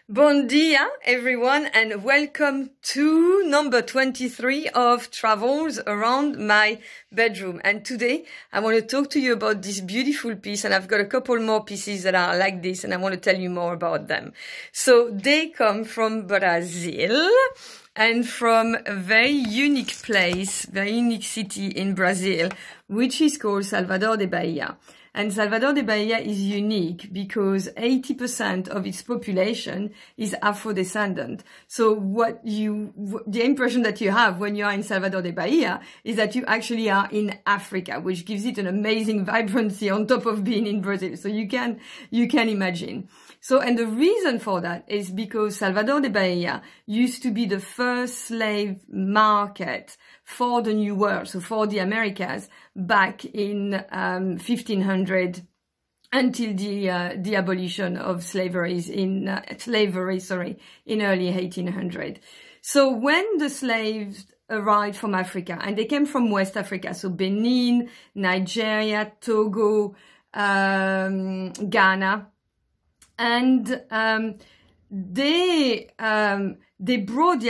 Bon dia, everyone, and welcome to number 23 of Travels Around My Bedroom. And today, I want to talk to you about this beautiful piece, and I've got a couple more pieces that are like this, and I want to tell you more about them. So they come from Brazil, and from a very unique place, very unique city in Brazil, which is called Salvador de Bahia. And Salvador de Bahia is unique because 80% of its population is Afro-descendant. So the impression that you have when you are in Salvador de Bahia is that you actually are in Africa, which gives it an amazing vibrancy on top of being in Brazil. So you can imagine. So, and the reason for that is because Salvador de Bahia used to be the first slave market for the New World, so for the Americas, back in 1500 until the abolition of slavery in early 1800. So when the slaves arrived from Africa, and they came from West Africa, so Benin, Nigeria, Togo, Ghana, and the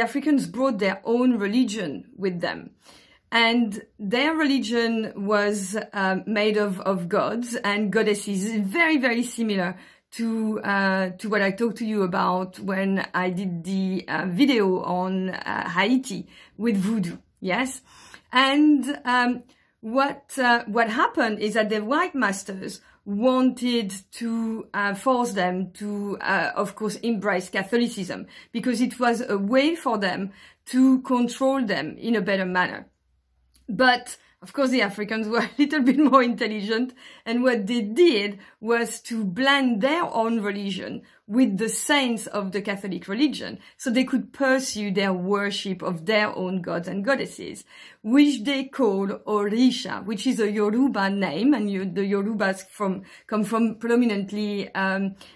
Africans brought their own religion with them. And their religion was made of gods and goddesses, very, very similar to what I talked to you about when I did the video on Haiti with voodoo. Yes. And what happened is that the white masters wanted to force them to, of course, embrace Catholicism, because it was a way for them to control them in a better manner. But, of course, the Africans were a little bit more intelligent, and what they did was to blend their own religion with the saints of the Catholic religion, so they could pursue their worship of their own gods and goddesses, which they called Orisha, which is a Yoruba name, and the Yorubas come from predominantly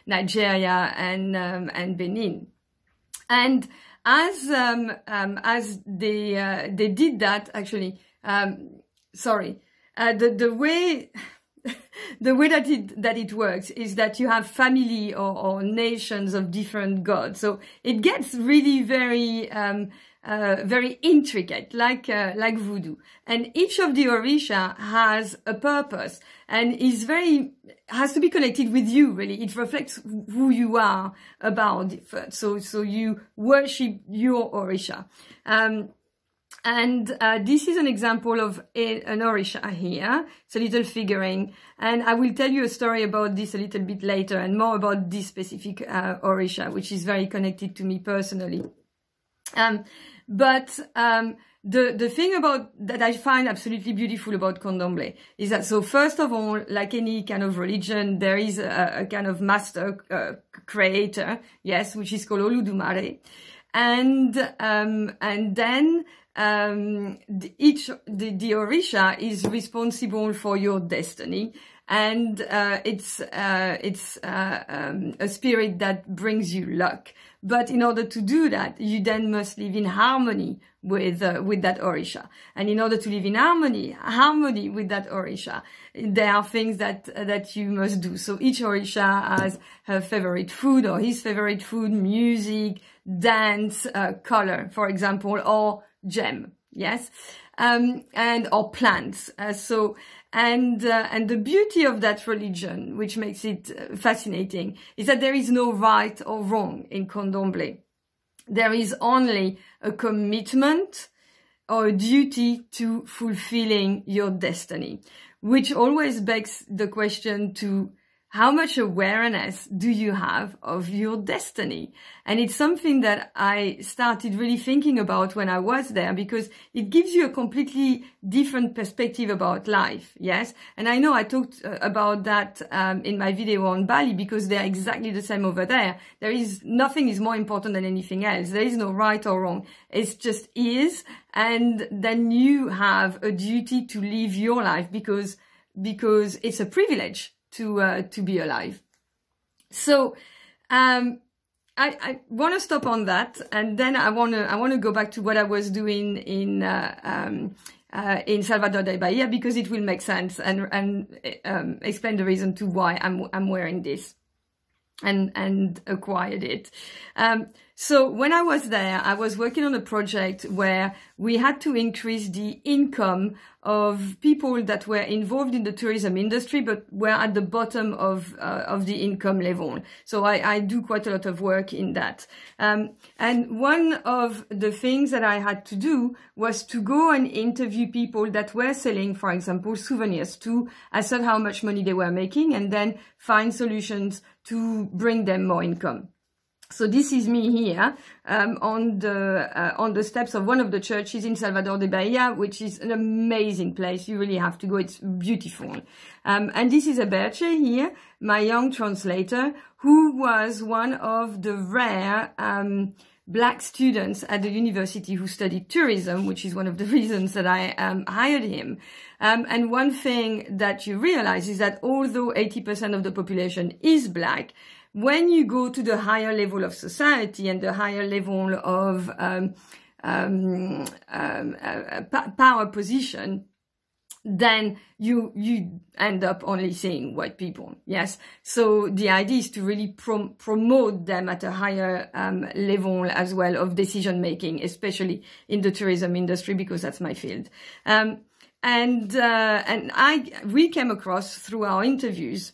Nigeria and Benin. And as they did that, actually, the way that it works is that you have family or nations of different gods. So it gets really very intricate, like voodoo. And each of the Orisha has a purpose and has to be connected with you, really. It reflects who you are about it. So you worship your Orisha. And this is an example of an Orisha here. It's a little figurine. And I will tell you a story about this a little bit later, and more about this specific Orisha, which is very connected to me personally. But the thing that I find absolutely beautiful about Candomblé is that, so first of all, like any kind of religion, there is a kind of master creator, yes, which is called Oludumare. And then the Orisha is responsible for your destiny, and it's a spirit that brings you luck. But in order to do that, you then must live in harmony with that Orisha. And in order to live in harmony with that Orisha, there are things that you must do. So each Orisha has her favorite food or his favorite food, music, dance, color, for example, or gem, yes, or plants. And the beauty of that religion, which makes it fascinating, is that there is no right or wrong in Candomblé. There is only a commitment or a duty to fulfilling your destiny, which always begs the question to how much awareness do you have of your destiny? And it's something that I started really thinking about when I was there, because it gives you a completely different perspective about life. Yes. And I know I talked about that in my video on Bali, because they're exactly the same over there. Nothing is more important than anything else. There is no right or wrong. It just is. And then you have a duty to live your life because it's a privilege to be alive. So, I want to stop on that, and then I want to go back to what I was doing in Salvador de Bahia, because it will make sense and explain the reason to why I'm wearing this. and acquired it. So when I was there, I was working on a project where we had to increase the income of people that were involved in the tourism industry, but were at the bottom of the income level. So I do quite a lot of work in that. And one of the things that I had to do was to go and interview people that were selling, for example, souvenirs, to assess how much money they were making and then find solutions to bring them more income. So this is me here on the steps of one of the churches in Salvador de Bahia, which is an amazing place. You really have to go. It's beautiful. And this is Eberche here, my young translator, who was one of the rare Black students at the university who studied tourism, which is one of the reasons that I hired him. And one thing that you realize is that although 80% of the population is Black, when you go to the higher level of society and the higher level of power position, then you end up only seeing white people. Yes. So the idea is to really promote them at a higher level as well of decision making, especially in the tourism industry, because that's my field. We came across through our interviews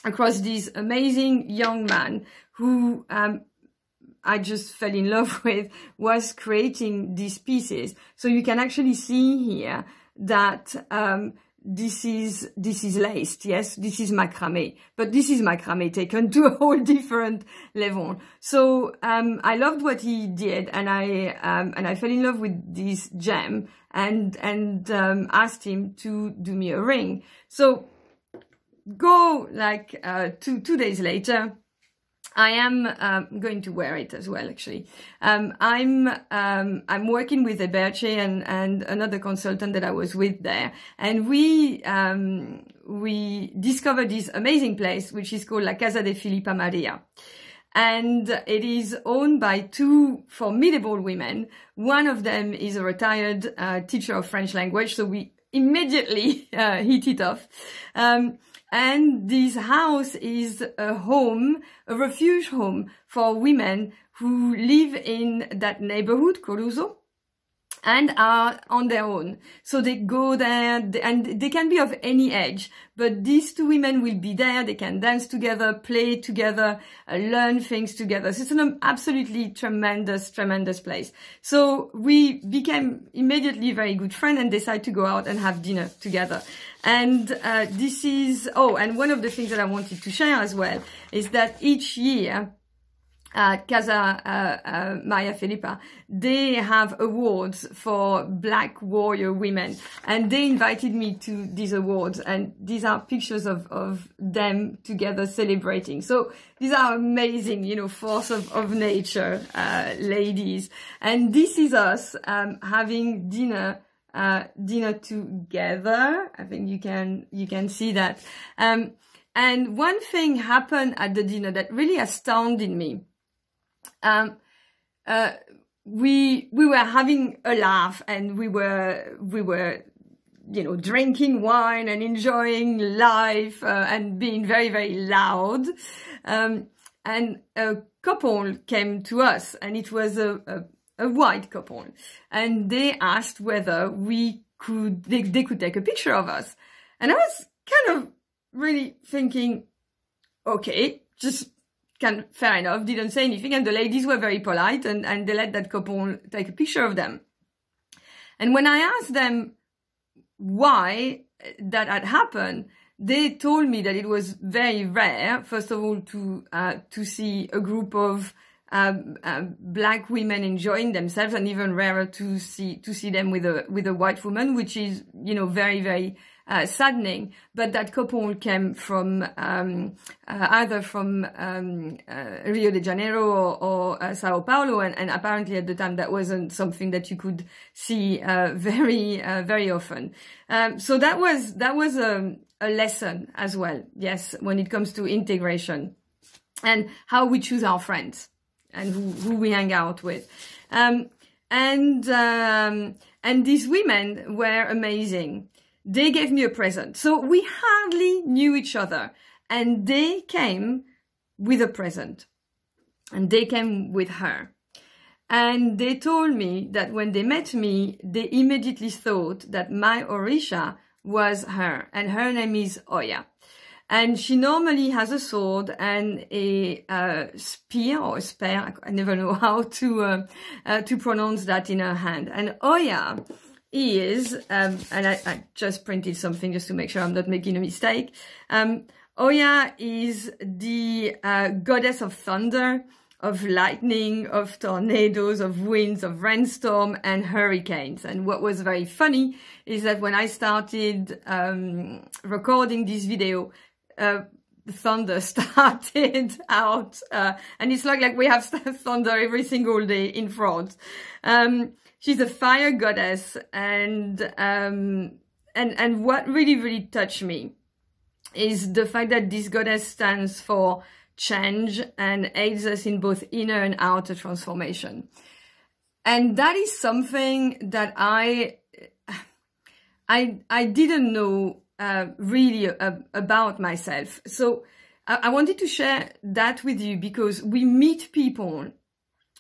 across this amazing young man who I just fell in love with, was creating these pieces. So you can actually see here that this is laced. Yes, this is macrame, but this is macrame taken to a whole different level. So I loved what he did, and I fell in love with this gem and asked him to do me a ring. So go like 2 days later, I am going to wear it as well. Actually, I'm working with Eberche and another consultant that I was with there, and we discovered this amazing place which is called La Casa de Filipa Maria. And it is owned by 2 formidable women. One of them is a retired teacher of French language, so we immediately hit it off. And this house is a home, a refuge home for women who live in that neighborhood, Coruso, and are on their own. So they go there, and they can be of any age, but these 2 women will be there. They can dance together, play together, learn things together. So it's an absolutely tremendous place. So we became immediately very good friends and decided to go out and have dinner together. And this is, and one of the things that I wanted to share as well is that each year at Casa Maria Filipa, they have awards for Black warrior women, and they invited me to these awards, and these are pictures of them together celebrating. So these are amazing, you know, force of nature, ladies. And this is us having dinner together. I think you can see that. And one thing happened at the dinner that really astounded me. We were having a laugh, and we were, you know, drinking wine and enjoying life, and being very, very loud. And a couple came to us, and it was a white couple, and they asked whether they could take a picture of us. And I was kind of really thinking, okay, just fair enough, didn't say anything, and the ladies were very polite, and they let that couple take a picture of them. And when I asked them why that had happened, they told me that it was very rare, first of all, to see a group of Black women enjoying themselves, and even rarer to see them with a white woman, which is, you know, very, very saddening. But that couple came from either from Rio de Janeiro or Sao Paulo, and apparently at the time that wasn't something that you could see very often. So that was a lesson as well. Yes, when it comes to integration and how we choose our friends and who we hang out with. And these women were amazing. They gave me a present. So we hardly knew each other, and they came with a present. And they came with her. And they told me that when they met me, they immediately thought that my Orisha was her. And her name is Oya. And she normally has a sword and a spear or a spear. I never know how to pronounce that in her hand. And Oya is, and I just printed something just to make sure I'm not making a mistake. Oya is the goddess of thunder, of lightning, of tornadoes, of winds, of rainstorm and hurricanes. And what was very funny is that when I started recording this video, the thunder started out, and it's like we have thunder every single day in France. She's a fire goddess, and what really touched me is the fact that this goddess stands for change and aids us in both inner and outer transformation. And that is something that I didn't know really about myself. So I wanted to share that with you because we meet people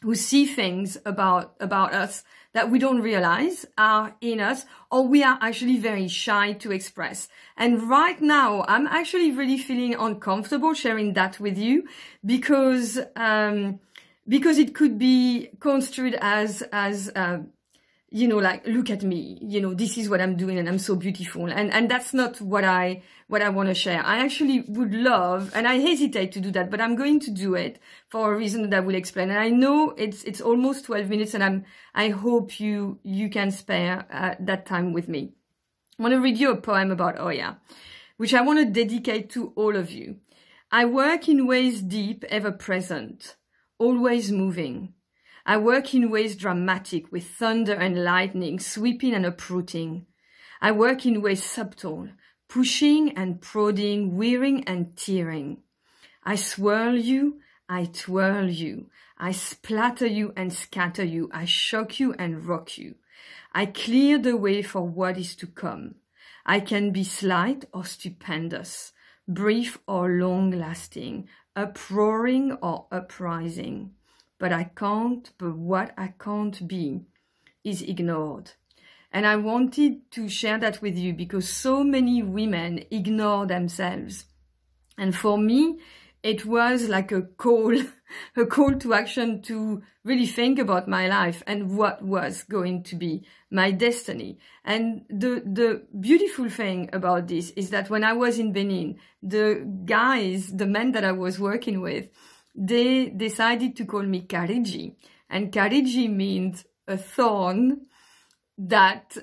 who see things about us that we don't realize are in us, or we are actually very shy to express. And right now, I'm actually really feeling uncomfortable sharing that with you because it could be construed as you know, like, look at me, you know, this is what I'm doing and I'm so beautiful. And that's not what I want to share. I actually would love, and I hesitate to do that, but I'm going to do it for a reason that I will explain. And I know it's almost 12 minutes and I hope you can spare that time with me. I want to read you a poem about Oya, which I want to dedicate to all of you. I work in ways deep, ever present, always moving. I work in ways dramatic, with thunder and lightning, sweeping and uprooting. I work in ways subtle, pushing and prodding, wearing and tearing. I swirl you, I twirl you. I splatter you and scatter you. I shock you and rock you. I clear the way for what is to come. I can be slight or stupendous, brief or long-lasting, uproaring or uprising. But what I can't be is ignored. And I wanted to share that with you because so many women ignore themselves. And for me, it was like a call to action to really think about my life and what was going to be my destiny. And the beautiful thing about this is that when I was in Benin, the men that I was working with, they decided to call me Kariji. And Kariji means a thorn that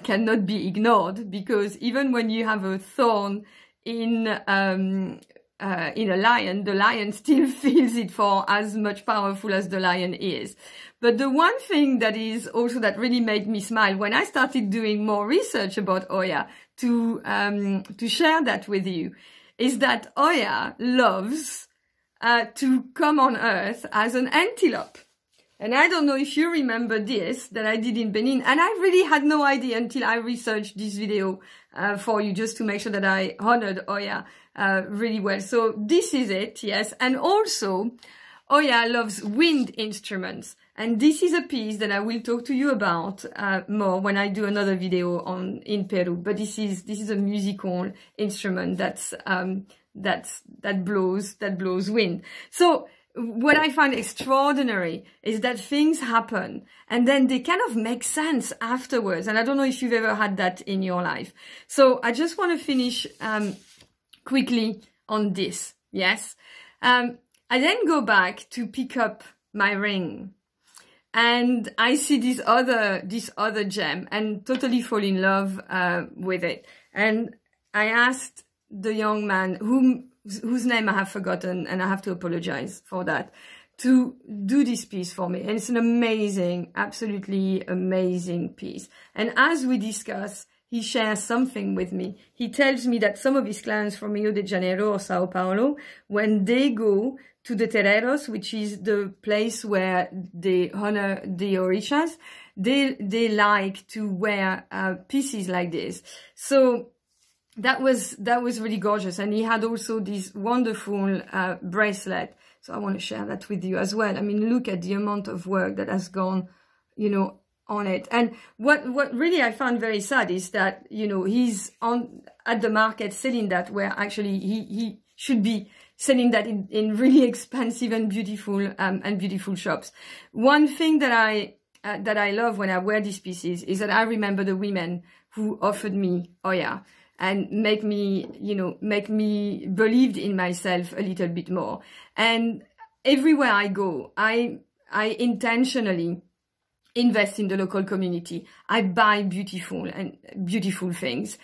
cannot be ignored, because even when you have a thorn in a lion, the lion still feels it for as much powerful as the lion is. But the one thing that is also that really made me smile when I started doing more research about Oya to share that with you is that Oya loves to come on earth as an antelope. And I don't know if you remember this that I did in Benin, and I really had no idea until I researched this video for you, just to make sure that I honored Oya really well. So this is it, yes. And also, Oya loves wind instruments. And this is a piece that I will talk to you about more when I do another video in Peru. But this is a musical instrument that blows wind. So what I find extraordinary is that things happen and then they kind of make sense afterwards. And I don't know if you've ever had that in your life. So I just want to finish quickly on this. Yes. I then go back to pick up my ring. And I see this other gem and totally fall in love with it. And I asked the young man whose name I have forgotten, and I have to apologize for that, to do this piece for me. And it's an amazing, absolutely amazing piece. And as we discuss, he shares something with me. He tells me that some of his clients from Rio de Janeiro or Sao Paulo, when they go to the Tereros, which is the place where they honor the Orishas, they like to wear pieces like this. So that was really gorgeous. And he had also this wonderful bracelet. So I want to share that with you as well. I mean, look at the amount of work that has gone, you know, on it. And what really I found very sad is that, you know, he's at the market selling that, where actually he should be selling that in really expensive and beautiful shops. One thing that I love when I wear these pieces is that I remember the women who offered me Oya and make me believed in myself a little bit more. And everywhere I go, I intentionally invest in the local community. I buy beautiful things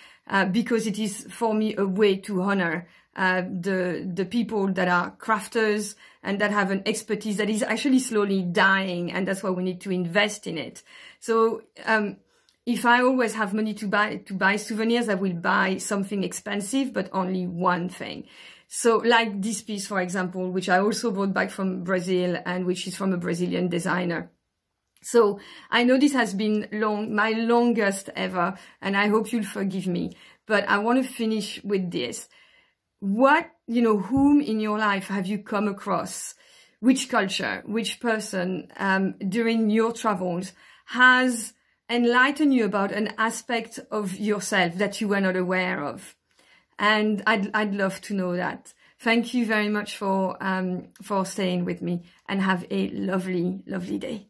because it is for me a way to honor the people that are crafters and that have an expertise that is actually slowly dying, and that's why we need to invest in it. So if I always have money to buy souvenirs, I will buy something expensive, but only one thing. So like this piece, for example, which I also brought back from Brazil and which is from a Brazilian designer. So I know this has been my longest ever, and I hope you'll forgive me, but I want to finish with this. Whom in your life have you come across? Which culture, which person during your travels has enlightened you about an aspect of yourself that you were not aware of? And I'd love to know that. Thank you very much for staying with me, and have a lovely, lovely day.